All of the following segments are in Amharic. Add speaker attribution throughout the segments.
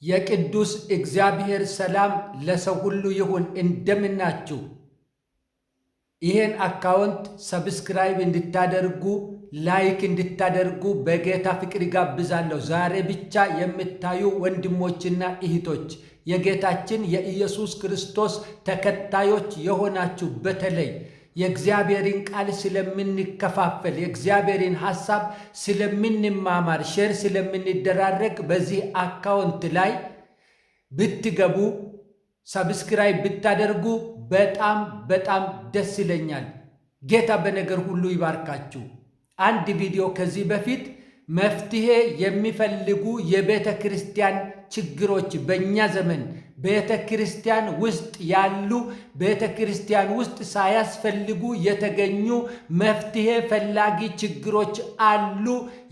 Speaker 1: የቅዱስ እግዚአብሔር ሰላም ለሰው ሁሉ ይሁን። እንደምናችሁ። ይሄን አካውንት ሰብስክራይብ እንድታደርጉ ላይክ እንድታደርጉ በጌታ ፍቅር ጋብዛለሁ። ዛሬ ብቻ የምታዩ ወንድሞችና እህቶች የጌታችን የኢየሱስ ክርስቶስ ተከታዮች የሆናችሁ በተለይ የእግዚአብሔርን ቃል ስለምንከፋፈል የእግዚአብሔርን ሐሳብ ስለምንማማር ሼር ስለምንደራረግ በዚህ አካውንት ላይ ብትገቡ ሰብስክራይብ ብታደርጉ በጣም ደስ ይለኛል። ጌታ በነገር ሁሉ ይባርካችሁ። አንድ ቪዲዮ ከዚህ በፊት መፍትሄ የሚፈልጉ የቤተ ክርስቲያን ችግሮች በእኛ ዘመን ቤተ ክርስቲያን ውስጥ ያሉ ቤተ ክርስቲያን ውስጥ ሳያስፈልጉ የተገኙ መፍትሄ ፈላጊ ችግሮች አሉ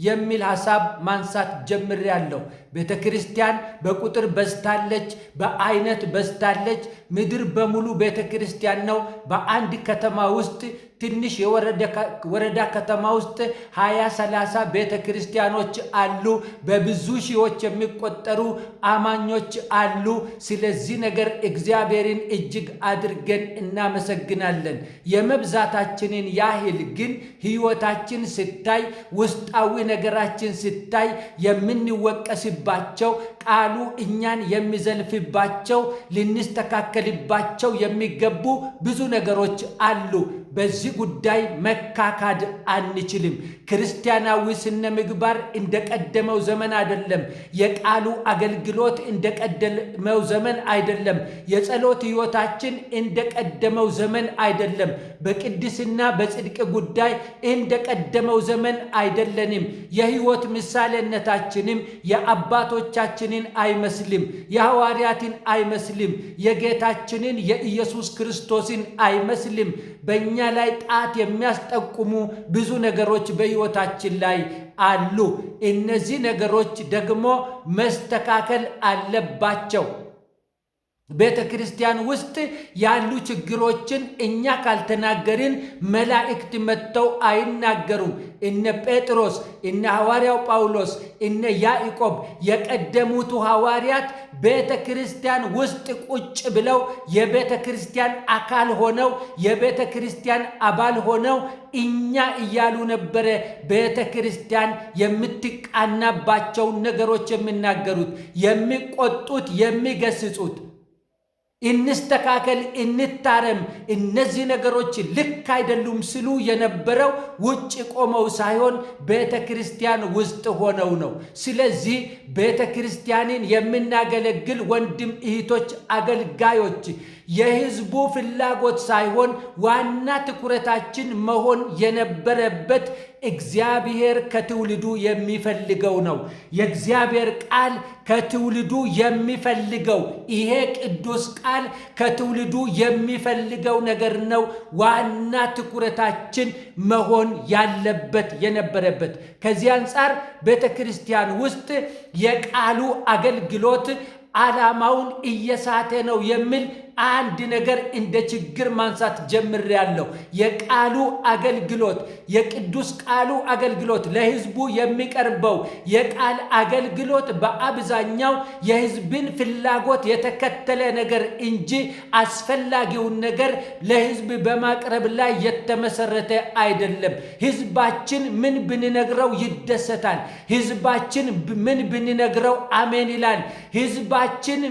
Speaker 1: የሚል ሐሳብ ማንሳት ጀምሬያለሁ። ቤተ ክርስቲያን በቁጥር በዝታለች፣ በአይነት በዝታለች። ምድር በሙሉ ቤተ ክርስቲያን ነው። በአንድ ከተማ ውስጥ ትንሽ የወረዳ ከተማ ውስጥ 20-30 ቤተ ክርስቲያኖች አሉ። በብዙ ሺዎች የሚቆጠሩ አማኞች አሉ። ስለዚህ ነገር እግዚአብሔርን እጅግ አድርገን እናመሰግናለን። የመብዛታችንን ያህል ግን ሕይወታችን ስታይ፣ ውስጣዊ ነገራችን ስታይ የምንወቀስባቸው፣ ቃሉ እኛን የሚዘልፍባቸው፣ ልንስተካከልባቸው የሚገቡ ብዙ ነገሮች አሉ። በዚህ ጉዳይ መካካድ አንችልም። ክርስቲያናዊ ስነ ምግባር እንደቀደመው ዘመን አይደለም። የቃሉ አገልግሎት እንደቀደመው ዘመን አይደለም። የጸሎት ሕይወታችን እንደቀደመው ዘመን አይደለም። በቅድስና በጽድቅ ጉዳይ እንደቀደመው ዘመን አይደለንም። የሕይወት ምሳሌነታችንም የአባቶቻችንን አይመስልም። የሐዋርያትን አይመስልም። የጌታችንን የኢየሱስ ክርስቶስን አይመስልም። በእኛ ላይ ጣት የሚያስጠቁሙ ብዙ ነገሮች በሕይወታችን ላይ አሉ። እነዚህ ነገሮች ደግሞ መስተካከል አለባቸው። ቤተ ክርስቲያን ውስጥ ያሉ ችግሮችን እኛ ካልተናገርን መላእክት መጥተው አይናገሩም። እነ ጴጥሮስ፣ እነ ሐዋርያው ጳውሎስ፣ እነ ያዕቆብ የቀደሙት ሐዋርያት ቤተ ክርስቲያን ውስጥ ቁጭ ብለው የቤተ ክርስቲያን አካል ሆነው የቤተ ክርስቲያን አባል ሆነው እኛ እያሉ ነበረ ቤተ ክርስቲያን የምትቃናባቸውን ነገሮች የሚናገሩት፣ የሚቆጡት፣ የሚገስጹት። እንስተካከል፣ እንታረም፣ እነዚህ ነገሮች ልክ አይደሉም ሲሉ የነበረው ውጭ ቆመው ሳይሆን ቤተ ክርስቲያን ውስጥ ሆነው ነው። ስለዚህ ቤተ ክርስቲያንን የምናገለግል ወንድም እህቶች፣ አገልጋዮች የሕዝቡ ፍላጎት ሳይሆን ዋና ትኩረታችን መሆን የነበረበት እግዚአብሔር ከትውልዱ የሚፈልገው ነው። የእግዚአብሔር ቃል ከትውልዱ የሚፈልገው ይሄ ቅዱስ ቃል ከትውልዱ የሚፈልገው ነገር ነው። ዋና ትኩረታችን መሆን ያለበት የነበረበት። ከዚህ አንጻር ቤተ ክርስቲያን ውስጥ የቃሉ አገልግሎት ዓላማውን እየሳተ ነው የሚል አንድ ነገር እንደ ችግር ማንሳት ጀምሬያለሁ። የቃሉ አገልግሎት የቅዱስ ቃሉ አገልግሎት ለሕዝቡ የሚቀርበው የቃል አገልግሎት በአብዛኛው የሕዝብን ፍላጎት የተከተለ ነገር እንጂ አስፈላጊውን ነገር ለሕዝብ በማቅረብ ላይ የተመሰረተ አይደለም። ሕዝባችን ምን ብንነግረው ይደሰታል። ሕዝባችን ምን ብንነግረው አሜን ይላል። ሕዝባችን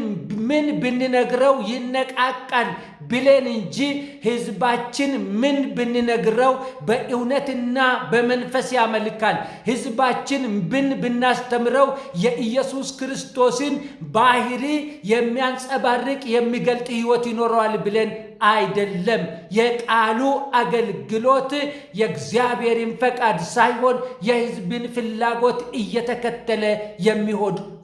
Speaker 1: ምን ብንነግረው ይነቃቃል ብለን እንጂ ሕዝባችን ምን ብንነግረው በእውነትና በመንፈስ ያመልካል። ሕዝባችን ብናስተምረው የኢየሱስ ክርስቶስን ባህሪ የሚያንጸባርቅ የሚገልጥ ሕይወት ይኖረዋል ብለን አይደለም። የቃሉ አገልግሎት የእግዚአብሔርን ፈቃድ ሳይሆን የሕዝብን ፍላጎት እየተከተለ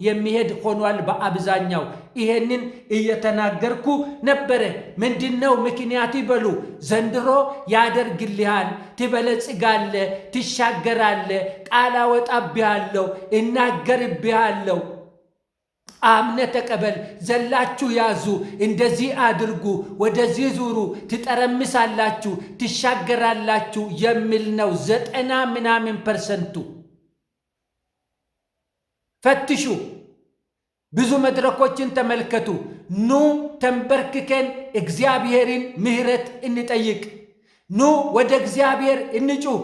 Speaker 1: የሚሄድ ሆኗል በአብዛኛው። ይሄንን እየተናገርኩ ነበረ። ምንድነው ምክንያት ይበሉ። ዘንድሮ ያደርግልሃል፣ ትበለጽጋለ፣ ትሻገራለ፣ ቃል አወጣብሃለሁ፣ እናገርብሃለሁ፣ አምነ ተቀበል፣ ዘላችሁ ያዙ፣ እንደዚህ አድርጉ፣ ወደዚህ ዙሩ፣ ትጠረምሳላችሁ፣ ትሻገራላችሁ የሚል ነው 90% ፈትሹ። ብዙ መድረኮችን ተመልከቱ። ኑ ተንበርክከን እግዚአብሔርን ምሕረት እንጠይቅ። ኑ ወደ እግዚአብሔር እንጩህ።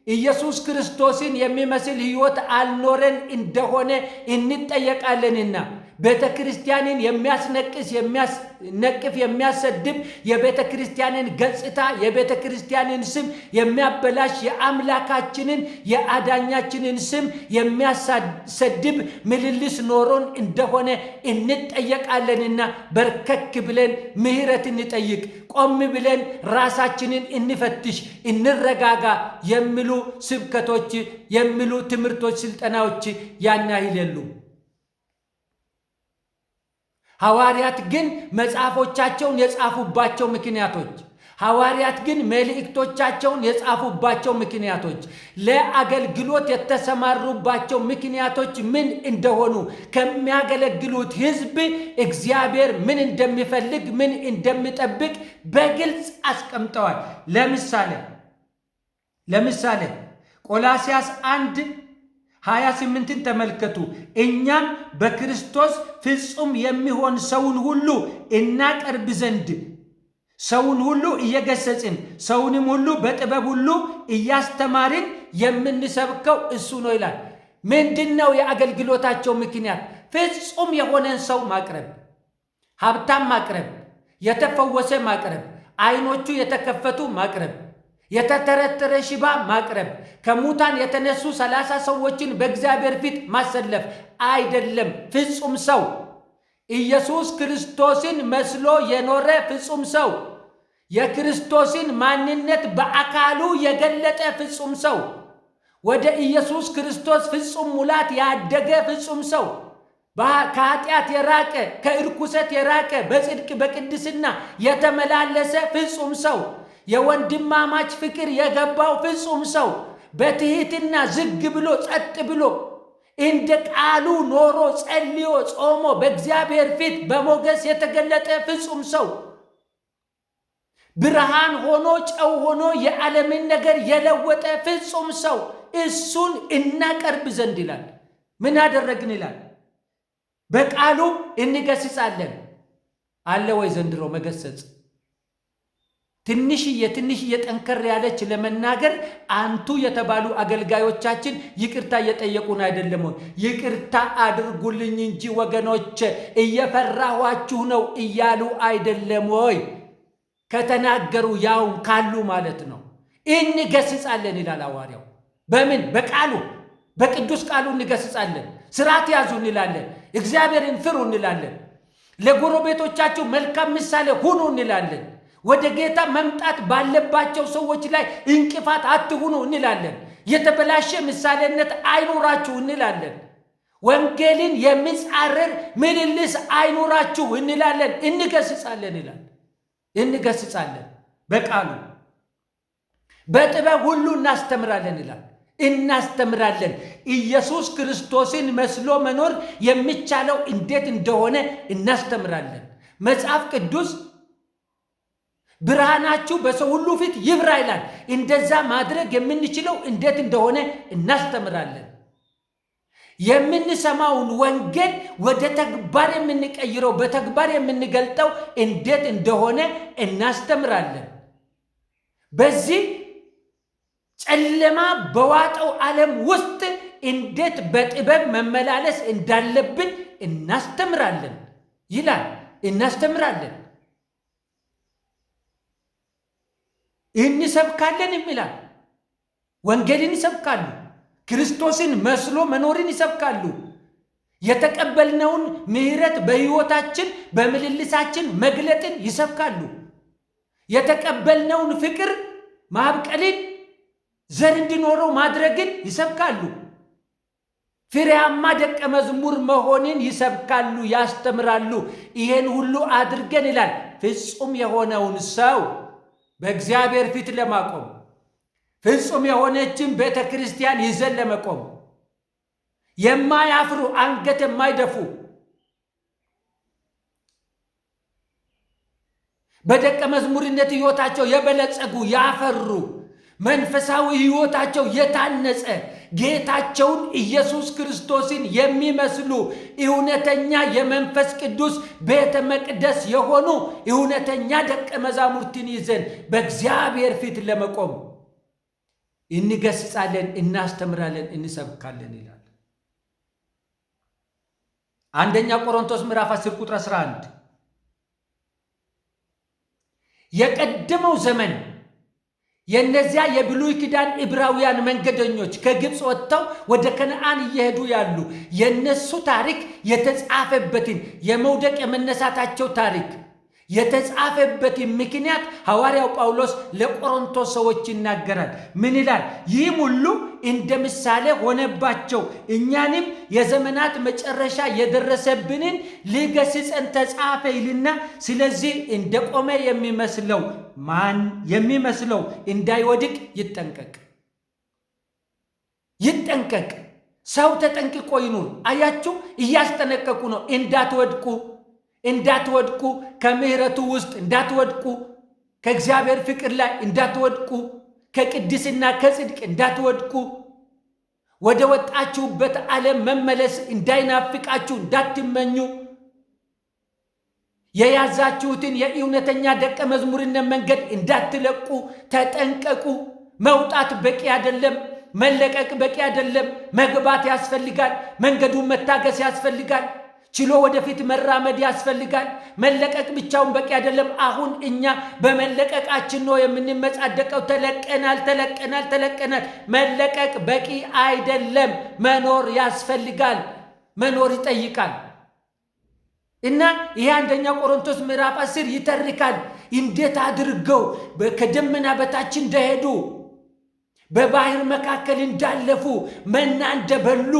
Speaker 1: ኢየሱስ ክርስቶስን የሚመስል ሕይወት አልኖረን እንደሆነ እንጠየቃለንና ቤተ ክርስቲያንን የሚያስነቅስ የሚያስነቅፍ የሚያሰድብ የቤተ ክርስቲያንን ገጽታ የቤተ ክርስቲያንን ስም የሚያበላሽ የአምላካችንን የአዳኛችንን ስም የሚያሰድብ ምልልስ ኖሮን እንደሆነ እንጠየቃለንና በርከክ ብለን ምሕረት እንጠይቅ። ቆም ብለን ራሳችንን እንፈትሽ፣ እንረጋጋ የሚሉ ስብከቶች የሚሉ ትምህርቶች፣ ስልጠናዎች ያን ያህል የሉም። ሐዋርያት ግን መጽሐፎቻቸውን የጻፉባቸው ምክንያቶች ሐዋርያት ግን መልእክቶቻቸውን የጻፉባቸው ምክንያቶች ለአገልግሎት የተሰማሩባቸው ምክንያቶች ምን እንደሆኑ ከሚያገለግሉት ሕዝብ እግዚአብሔር ምን እንደሚፈልግ ምን እንደሚጠብቅ በግልጽ አስቀምጠዋል። ለምሳሌ ቆላስይስ 1:28 ተመልከቱ። እኛም በክርስቶስ ፍጹም የሚሆን ሰውን ሁሉ እናቀርብ ዘንድ ሰውን ሁሉ እየገሰጽን ሰውንም ሁሉ በጥበብ ሁሉ እያስተማርን የምንሰብከው እሱ ነው ይላል። ምንድነው የአገልግሎታቸው ምክንያት? ፍጹም የሆነን ሰው ማቅረብ፣ ሀብታም ማቅረብ፣ የተፈወሰ ማቅረብ፣ አይኖቹ የተከፈቱ ማቅረብ፣ የተተረተረ ሽባ ማቅረብ፣ ከሙታን የተነሱ 30 ሰዎችን በእግዚአብሔር ፊት ማሰለፍ አይደለም። ፍጹም ሰው ኢየሱስ ክርስቶስን መስሎ የኖረ ፍጹም ሰው፣ የክርስቶስን ማንነት በአካሉ የገለጠ ፍጹም ሰው፣ ወደ ኢየሱስ ክርስቶስ ፍጹም ሙላት ያደገ ፍጹም ሰው፣ ከኃጢአት የራቀ ከእርኩሰት የራቀ በጽድቅ በቅድስና የተመላለሰ ፍጹም ሰው፣ የወንድማማች ፍቅር የገባው ፍጹም ሰው፣ በትሕትና ዝግ ብሎ ጸጥ ብሎ እንደ ቃሉ ኖሮ ጸልዮ ጾሞ በእግዚአብሔር ፊት በሞገስ የተገለጠ ፍጹም ሰው፣ ብርሃን ሆኖ ጨው ሆኖ የዓለምን ነገር የለወጠ ፍጹም ሰው፣ እሱን እናቀርብ ዘንድ ይላል። ምን አደረግን ይላል? በቃሉ እንገስጻለን። አለ ወይ ዘንድሮ መገሰጽ? ትንሽዬ ጠንከር ያለች ለመናገር አንቱ የተባሉ አገልጋዮቻችን ይቅርታ እየጠየቁን አይደለም ወይ? ይቅርታ አድርጉልኝ እንጂ ወገኖች እየፈራኋችሁ ነው እያሉ አይደለም ወይ? ከተናገሩ ያውም ካሉ ማለት ነው። እንገስጻለን ይላል ሐዋርያው። በምን? በቃሉ በቅዱስ ቃሉ እንገስጻለን። ስርዓት ያዙ እንላለን። እግዚአብሔርን ፍሩ እንላለን። ለጎረቤቶቻችሁ መልካም ምሳሌ ሁኑ እንላለን። ወደ ጌታ መምጣት ባለባቸው ሰዎች ላይ እንቅፋት አትሁኑ እንላለን። የተበላሸ ምሳሌነት አይኖራችሁ እንላለን። ወንጌልን የሚጻረር ምልልስ አይኖራችሁ እንላለን። እንገስጻለን ይላል። እንገስጻለን በቃሉ በጥበብ ሁሉ እናስተምራለን ይላል። እናስተምራለን። ኢየሱስ ክርስቶስን መስሎ መኖር የሚቻለው እንዴት እንደሆነ እናስተምራለን። መጽሐፍ ቅዱስ ብርሃናችሁ በሰው ሁሉ ፊት ይብራ ይላል። እንደዛ ማድረግ የምንችለው እንዴት እንደሆነ እናስተምራለን። የምንሰማውን ወንጌል ወደ ተግባር የምንቀይረው በተግባር የምንገልጠው እንዴት እንደሆነ እናስተምራለን። በዚህ ጨለማ በዋጠው ዓለም ውስጥ እንዴት በጥበብ መመላለስ እንዳለብን እናስተምራለን ይላል። እናስተምራለን፣ እንሰብካለን ይላል። ወንጌልን ይሰብካሉ። ክርስቶስን መስሎ መኖርን ይሰብካሉ። የተቀበልነውን ምሕረት በሕይወታችን በምልልሳችን መግለጥን ይሰብካሉ። የተቀበልነውን ፍቅር ማብቀልን ዘር እንዲኖረው ማድረግን ይሰብካሉ። ፍሬያማ ደቀ መዝሙር መሆንን ይሰብካሉ፣ ያስተምራሉ። ይሄን ሁሉ አድርገን ይላል ፍጹም የሆነውን ሰው በእግዚአብሔር ፊት ለማቆም ፍጹም የሆነችን ቤተ ክርስቲያን ይዘን ለመቆም የማያፍሩ አንገት የማይደፉ በደቀ መዝሙርነት ሕይወታቸው የበለጸጉ ያፈሩ መንፈሳዊ ሕይወታቸው የታነጸ ጌታቸውን ኢየሱስ ክርስቶስን የሚመስሉ እውነተኛ የመንፈስ ቅዱስ ቤተ መቅደስ የሆኑ እውነተኛ ደቀ መዛሙርትን ይዘን በእግዚአብሔር ፊት ለመቆም እንገስጻለን፣ እናስተምራለን፣ እንሰብካለን ይላል። አንደኛ ቆሮንቶስ ምዕራፍ 10 ቁጥር 11 የቀደመው ዘመን የነዚያ የብሉይ ኪዳን ዕብራውያን መንገደኞች ከግብፅ ወጥተው ወደ ከነዓን እየሄዱ ያሉ የነሱ ታሪክ የተጻፈበትን የመውደቅ የመነሳታቸው ታሪክ የተጻፈበትን ምክንያት ሐዋርያው ጳውሎስ ለቆሮንቶስ ሰዎች ይናገራል። ምን ይላል? ይህም ሁሉ እንደ ምሳሌ ሆነባቸው፣ እኛንም የዘመናት መጨረሻ የደረሰብንን ሊገስጸን ተጻፈ ይልና፣ ስለዚህ እንደቆመ የሚመስለው እንዳይወድቅ ይጠንቀቅ። ሰው ተጠንቅቆ ይኑር። አያችሁ፣ እያስጠነቀቁ ነው። እንዳትወድቁ፣ ከምሕረቱ ውስጥ እንዳትወድቁ፣ ከእግዚአብሔር ፍቅር ላይ እንዳትወድቁ፣ ከቅድስና ከጽድቅ እንዳትወድቁ፣ ወደ ወጣችሁበት ዓለም መመለስ እንዳይናፍቃችሁ እንዳትመኙ፣ የያዛችሁትን የእውነተኛ ደቀ መዝሙርነት መንገድ እንዳትለቁ ተጠንቀቁ። መውጣት በቂ አይደለም። መለቀቅ በቂ አይደለም። መግባት ያስፈልጋል። መንገዱን መታገስ ያስፈልጋል። ችሎ ወደፊት መራመድ ያስፈልጋል። መለቀቅ ብቻውን በቂ አይደለም። አሁን እኛ በመለቀቃችን ነው የምንመጻደቀው። ተለቀናል። መለቀቅ በቂ አይደለም። መኖር ያስፈልጋል። መኖር ይጠይቃል። እና ይህ አንደኛ ቆሮንቶስ ምዕራፍ 10 ይተርካል እንዴት አድርገው ከደመና በታች እንደሄዱ፣ በባህር መካከል እንዳለፉ፣ መና እንደበሉ፣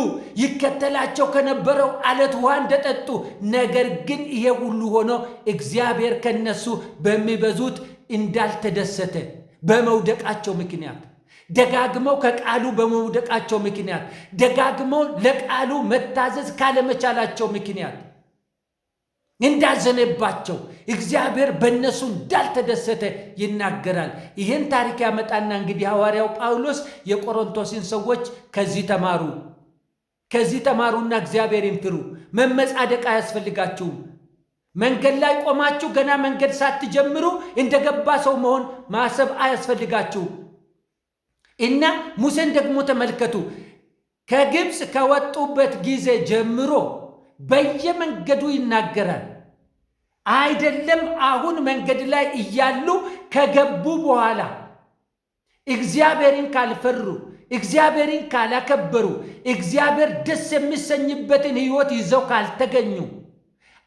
Speaker 1: ይከተላቸው ከነበረው አለት ውሃ እንደጠጡ። ነገር ግን ይሄ ሁሉ ሆኖ እግዚአብሔር ከነሱ በሚበዙት እንዳልተደሰተ በመውደቃቸው ምክንያት፣ ደጋግመው ከቃሉ በመውደቃቸው ምክንያት፣ ደጋግመው ለቃሉ መታዘዝ ካለመቻላቸው ምክንያት እንዳዘነባቸው፣ እግዚአብሔር በእነሱ እንዳልተደሰተ ይናገራል። ይህን ታሪክ ያመጣና እንግዲህ ሐዋርያው ጳውሎስ የቆሮንቶስን ሰዎች ከዚህ ተማሩና እግዚአብሔርን ፍሩ። መመጻደቅ አያስፈልጋችሁም። መንገድ ላይ ቆማችሁ ገና መንገድ ሳትጀምሩ እንደገባ ሰው መሆን ማሰብ አያስፈልጋችሁም። እና ሙሴን ደግሞ ተመልከቱ። ከግብፅ ከወጡበት ጊዜ ጀምሮ በየመንገዱ ይናገራል። አይደለም አሁን መንገድ ላይ እያሉ ከገቡ በኋላ እግዚአብሔርን ካልፈሩ፣ እግዚአብሔርን ካላከበሩ፣ እግዚአብሔር ደስ የሚሰኝበትን ሕይወት ይዘው ካልተገኙ፣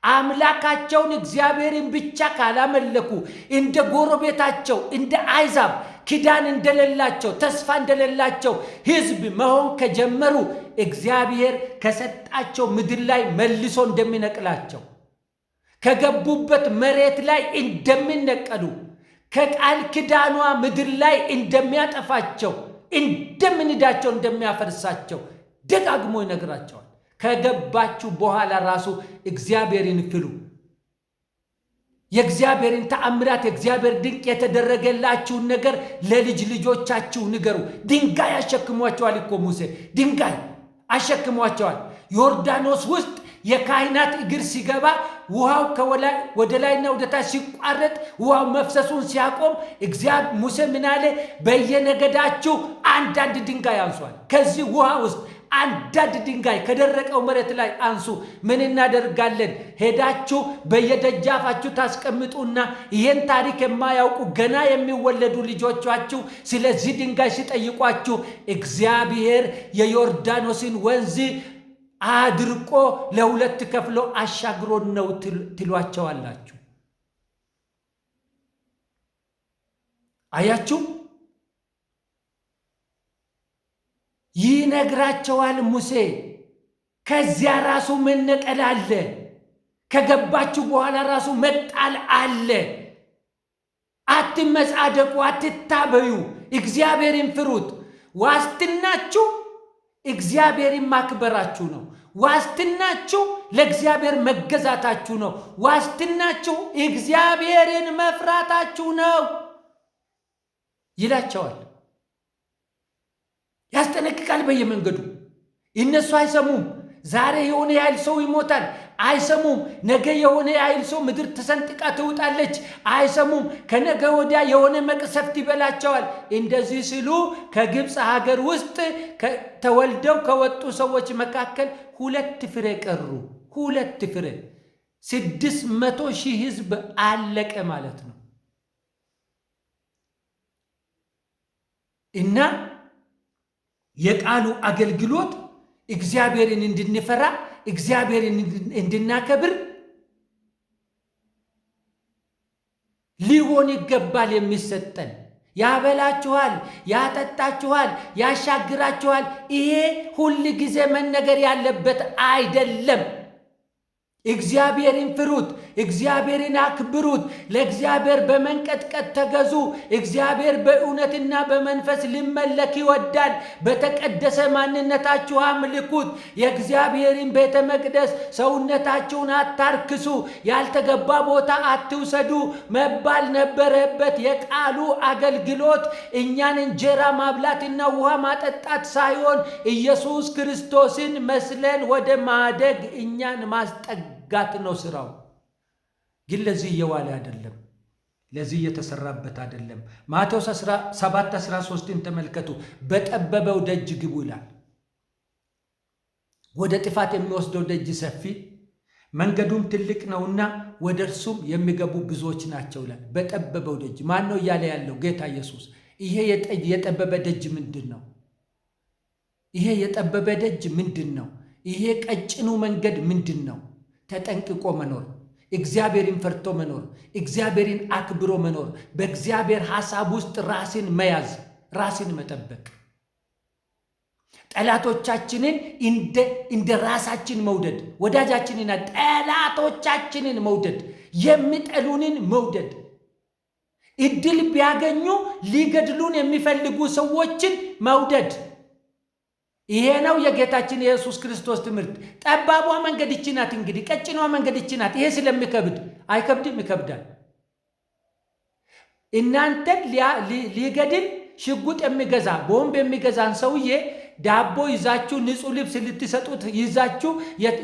Speaker 1: አምላካቸውን እግዚአብሔርን ብቻ ካላመለኩ፣ እንደ ጎረቤታቸው እንደ አሕዛብ ኪዳን እንደሌላቸው ተስፋ እንደሌላቸው ሕዝብ መሆን ከጀመሩ እግዚአብሔር ከሰጣቸው ምድር ላይ መልሶ እንደሚነቅላቸው፣ ከገቡበት መሬት ላይ እንደሚነቀሉ፣ ከቃል ኪዳኗ ምድር ላይ እንደሚያጠፋቸው፣ እንደምንዳቸው፣ እንደሚያፈርሳቸው ደጋግሞ ይነግራቸዋል። ከገባችሁ በኋላ ራሱ እግዚአብሔርን ፍሩ። የእግዚአብሔርን ተአምራት፣ የእግዚአብሔር ድንቅ የተደረገላችሁን ነገር ለልጅ ልጆቻችሁ ንገሩ። ድንጋይ አሸክሟቸዋል እኮ ሙሴ፣ ድንጋይ አሸክሟቸዋል። ዮርዳኖስ ውስጥ የካህናት እግር ሲገባ ውሃው ወደ ላይና ወደ ታች ሲቋረጥ ውሃው መፍሰሱን ሲያቆም ሙሴ ምን አለ? በየነገዳችሁ አንዳንድ ድንጋይ አንሷል። ከዚህ ውሃ ውስጥ አንዳንድ ድንጋይ ከደረቀው መሬት ላይ አንሱ። ምን እናደርጋለን? ሄዳችሁ በየደጃፋችሁ ታስቀምጡና ይህን ታሪክ የማያውቁ ገና የሚወለዱ ልጆቻችሁ ስለዚህ ድንጋይ ሲጠይቋችሁ እግዚአብሔር የዮርዳኖስን ወንዝ አድርቆ ለሁለት ከፍሎ አሻግሮን ነው ትሏቸዋላችሁ። አያችሁ፣ ይነግራቸዋል ሙሴ። ከዚያ ራሱ መነቀል አለ። ከገባችሁ በኋላ ራሱ መጣል አለ። አትመጻደቁ፣ አትታበዩ፣ እግዚአብሔርን ፍሩት። ዋስትናችሁ እግዚአብሔርን ማክበራችሁ ነው። ዋስትናችሁ ለእግዚአብሔር መገዛታችሁ ነው። ዋስትናችሁ እግዚአብሔርን መፍራታችሁ ነው ይላቸዋል። ያስጠነቅቃል በየመንገዱ። እነሱ አይሰሙም። ዛሬ የሆነ ያህል ሰው ይሞታል፣ አይሰሙም። ነገ የሆነ ያህል ሰው ምድር ተሰንጥቃ ትውጣለች፣ አይሰሙም። ከነገ ወዲያ የሆነ መቅሰፍት ይበላቸዋል። እንደዚህ ሲሉ ከግብፅ ሀገር ውስጥ ተወልደው ከወጡ ሰዎች መካከል 2 ፍሬ ቀሩ። 2 ፍሬ 600,000 ሕዝብ አለቀ ማለት ነው። እና የቃሉ አገልግሎት እግዚአብሔርን እንድንፈራ እግዚአብሔርን እንድናከብር ሊሆን ይገባል። የሚሰጠን ያበላችኋል፣ ያጠጣችኋል፣ ያሻግራችኋል። ይሄ ሁል ጊዜ መነገር ያለበት አይደለም። እግዚአብሔርን ፍሩት፣ እግዚአብሔርን አክብሩት፣ ለእግዚአብሔር በመንቀጥቀጥ ተገዙ። እግዚአብሔር በእውነትና በመንፈስ ሊመለክ ይወዳል። በተቀደሰ ማንነታችሁ አምልኩት። የእግዚአብሔርን ቤተ መቅደስ ሰውነታችሁን አታርክሱ፣ ያልተገባ ቦታ አትውሰዱ መባል ነበረበት። የቃሉ አገልግሎት እኛን እንጀራ ማብላትና ውሃ ማጠጣት ሳይሆን ኢየሱስ ክርስቶስን መስለን ወደ ማደግ እኛን ማስጠጋት ነው ስራው። ግን ለዚህ እየዋለ አይደለም፣ ለዚህ እየተሰራበት አይደለም። ማቴዎስ 7:13 ተመልከቱ። በጠበበው ደጅ ግቡ ይላል። ወደ ጥፋት የሚወስደው ደጅ ሰፊ መንገዱም ትልቅ ነውና ወደ እርሱም የሚገቡ ብዙዎች ናቸው ይላል። በጠበበው ደጅ ማን ነው እያለ ያለው? ጌታ ኢየሱስ። ይሄ የጠበበ ደጅ ምንድን ነው? ይሄ የጠበበ ደጅ ምንድን ነው? ይሄ ቀጭኑ መንገድ ምንድን ነው? ተጠንቅቆ መኖር፣ እግዚአብሔርን ፈርቶ መኖር፣ እግዚአብሔርን አክብሮ መኖር፣ በእግዚአብሔር ሐሳብ ውስጥ ራስን መያዝ፣ ራስን መጠበቅ፣ ጠላቶቻችንን እንደ ራሳችን መውደድ፣ ወዳጃችንና ጠላቶቻችንን መውደድ፣ የሚጠሉንን መውደድ፣ እድል ቢያገኙ ሊገድሉን የሚፈልጉ ሰዎችን መውደድ። ይሄ ነው የጌታችን የኢየሱስ ክርስቶስ ትምህርት። ጠባቧ መንገድ ይህች ናት። እንግዲህ ቀጭኗ መንገድ ይህች ናት። ይሄ ስለሚከብድ አይከብድም? ይከብዳል። እናንተን ሊገድል ሽጉጥ የሚገዛ ቦምብ የሚገዛን ሰውዬ ዳቦ ይዛችሁ ንጹህ ልብስ ልትሰጡት ይዛችሁ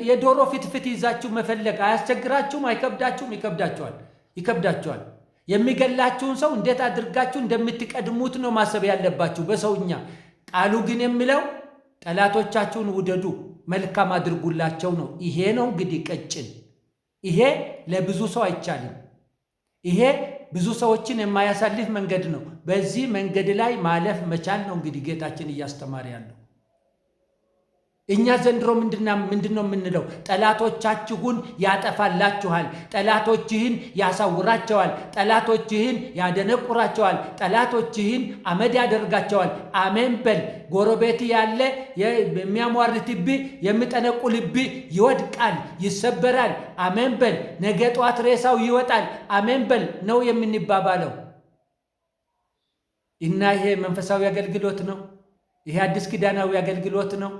Speaker 1: የዶሮ ፍትፍት ይዛችሁ መፈለግ አያስቸግራችሁም? አይከብዳችሁም? ይከብዳችኋል። የሚገላችሁን ሰው እንዴት አድርጋችሁ እንደምትቀድሙት ነው ማሰብ ያለባችሁ በሰውኛ። ቃሉ ግን የሚለው ጠላቶቻችሁን ውደዱ፣ መልካም አድርጉላቸው ነው። ይሄ ነው እንግዲህ ቀጭን። ይሄ ለብዙ ሰው አይቻልም። ይሄ ብዙ ሰዎችን የማያሳልፍ መንገድ ነው። በዚህ መንገድ ላይ ማለፍ መቻል ነው እንግዲህ ጌታችን እያስተማረ ያለው። እኛ ዘንድሮ ምንድን ነው የምንለው? ጠላቶቻችሁን ያጠፋላችኋል፣ ጠላቶችህን ያሳውራቸዋል፣ ጠላቶችህን ያደነቁራቸዋል፣ ጠላቶችህን አመድ ያደርጋቸዋል። አሜን በል። ጎረቤት ያለ የሚያሟርትብህ የሚጠነቁልብህ ይወድቃል፣ ይሰበራል። አሜን በል። ነገ ጠዋት ሬሳው ይወጣል። አሜን በል ነው የምንባባለው። እና ይሄ መንፈሳዊ አገልግሎት ነው። ይሄ አዲስ ኪዳናዊ አገልግሎት ነው።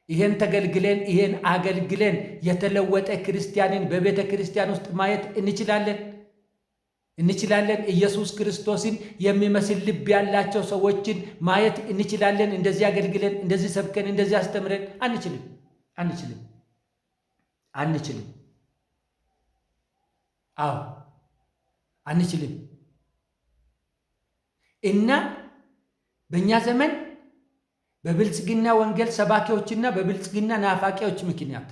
Speaker 1: ይሄን ተገልግለን ይሄን አገልግለን የተለወጠ ክርስቲያንን በቤተ ክርስቲያን ውስጥ ማየት እንችላለን። ኢየሱስ ክርስቶስን የሚመስል ልብ ያላቸው ሰዎችን ማየት እንችላለን። እንደዚህ አገልግለን፣ እንደዚህ ሰብከን፣ እንደዚህ አስተምረን አንችልም። አዎ አንችልም። እና በእኛ ዘመን በብልጽግና ወንጌል ሰባኪዎችና በብልጽግና ናፋቂዎች ምክንያት፣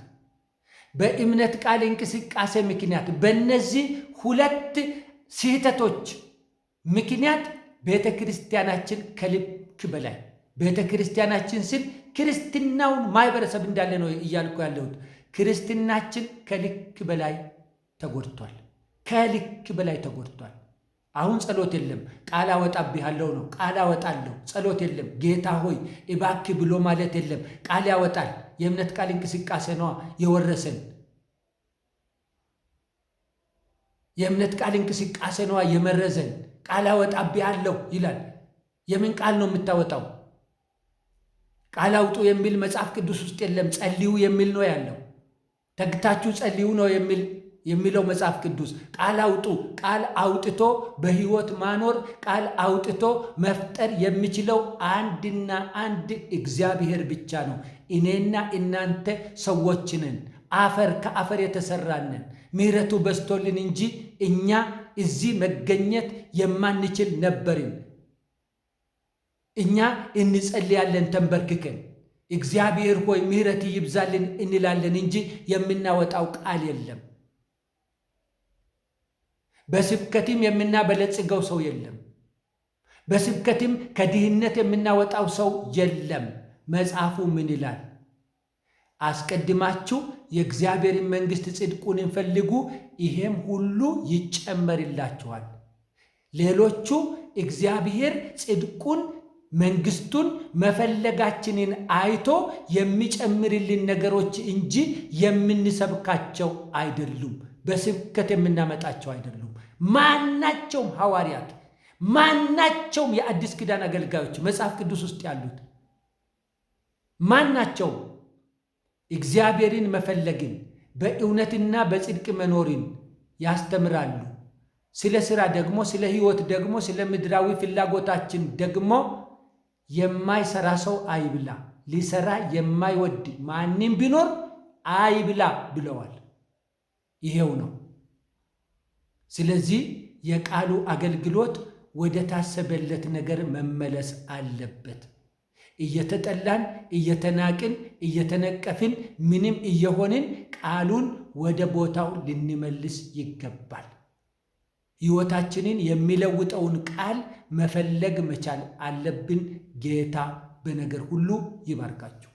Speaker 1: በእምነት ቃል እንቅስቃሴ ምክንያት፣ በእነዚህ 2 ስህተቶች ምክንያት ቤተ ክርስቲያናችን ከልክ በላይ ቤተ ክርስቲያናችን ስል ክርስትናውን ማህበረሰብ እንዳለ ነው እያልኩ ያለሁት። ክርስትናችን ከልክ በላይ ተጎድቷል። ከልክ በላይ ተጎድቷል። አሁን ጸሎት የለም። ቃል አወጣብሃለሁ ነው። ቃል አወጣለሁ። ጸሎት የለም። ጌታ ሆይ እባክህ ብሎ ማለት የለም። ቃል ያወጣል። የእምነት ቃል እንቅስቃሴ ነዋ የወረሰን። የእምነት ቃል እንቅስቃሴ ነዋ የመረዘን። ቃል አወጣብሃለሁ ይላል። የምን ቃል ነው የምታወጣው? ቃል አውጡ የሚል መጽሐፍ ቅዱስ ውስጥ የለም። ጸልዩ የሚል ነው ያለው። ተግታችሁ ጸልዩ ነው የሚል የሚለው መጽሐፍ ቅዱስ። ቃል አውጡ። ቃል አውጥቶ በሕይወት ማኖር፣ ቃል አውጥቶ መፍጠር የሚችለው አንድና አንድ እግዚአብሔር ብቻ ነው። እኔና እናንተ ሰዎች ነን። አፈር ከአፈር የተሰራንን ምሕረቱ በስቶልን እንጂ እኛ እዚህ መገኘት የማንችል ነበርን። እኛ እንጸልያለን ተንበርክከን፣ እግዚአብሔር ሆይ ምሕረት ይብዛልን እንላለን እንጂ የምናወጣው ቃል የለም። በስብከትም የምናበለጽገው ሰው የለም። በስብከትም ከድህነት የምናወጣው ሰው የለም። መጽሐፉ ምን ይላል? አስቀድማችሁ የእግዚአብሔርን መንግሥት ጽድቁን ፈልጉ፣ ይሄም ሁሉ ይጨመርላችኋል። ሌሎቹ እግዚአብሔር ጽድቁን መንግሥቱን መፈለጋችንን አይቶ የሚጨምርልን ነገሮች እንጂ የምንሰብካቸው አይደሉም። በስብከት የምናመጣቸው አይደሉም። ማናቸውም ሐዋርያት፣ ማናቸውም የአዲስ ኪዳን አገልጋዮች መጽሐፍ ቅዱስ ውስጥ ያሉት ማናቸውም እግዚአብሔርን መፈለግን በእውነትና በጽድቅ መኖርን ያስተምራሉ። ስለ ሥራ ደግሞ፣ ስለ ሕይወት ደግሞ፣ ስለ ምድራዊ ፍላጎታችን ደግሞ የማይሰራ ሰው አይብላ፣ ሊሰራ የማይወድ ማንም ቢኖር አይብላ ብለዋል። ይሄው ነው። ስለዚህ የቃሉ አገልግሎት ወደ ታሰበለት ነገር መመለስ አለበት። እየተጠላን፣ እየተናቅን፣ እየተነቀፍን፣ ምንም እየሆንን ቃሉን ወደ ቦታው ልንመልስ ይገባል። ሕይወታችንን የሚለውጠውን ቃል መፈለግ መቻል አለብን። ጌታ በነገር ሁሉ ይባርካችሁ።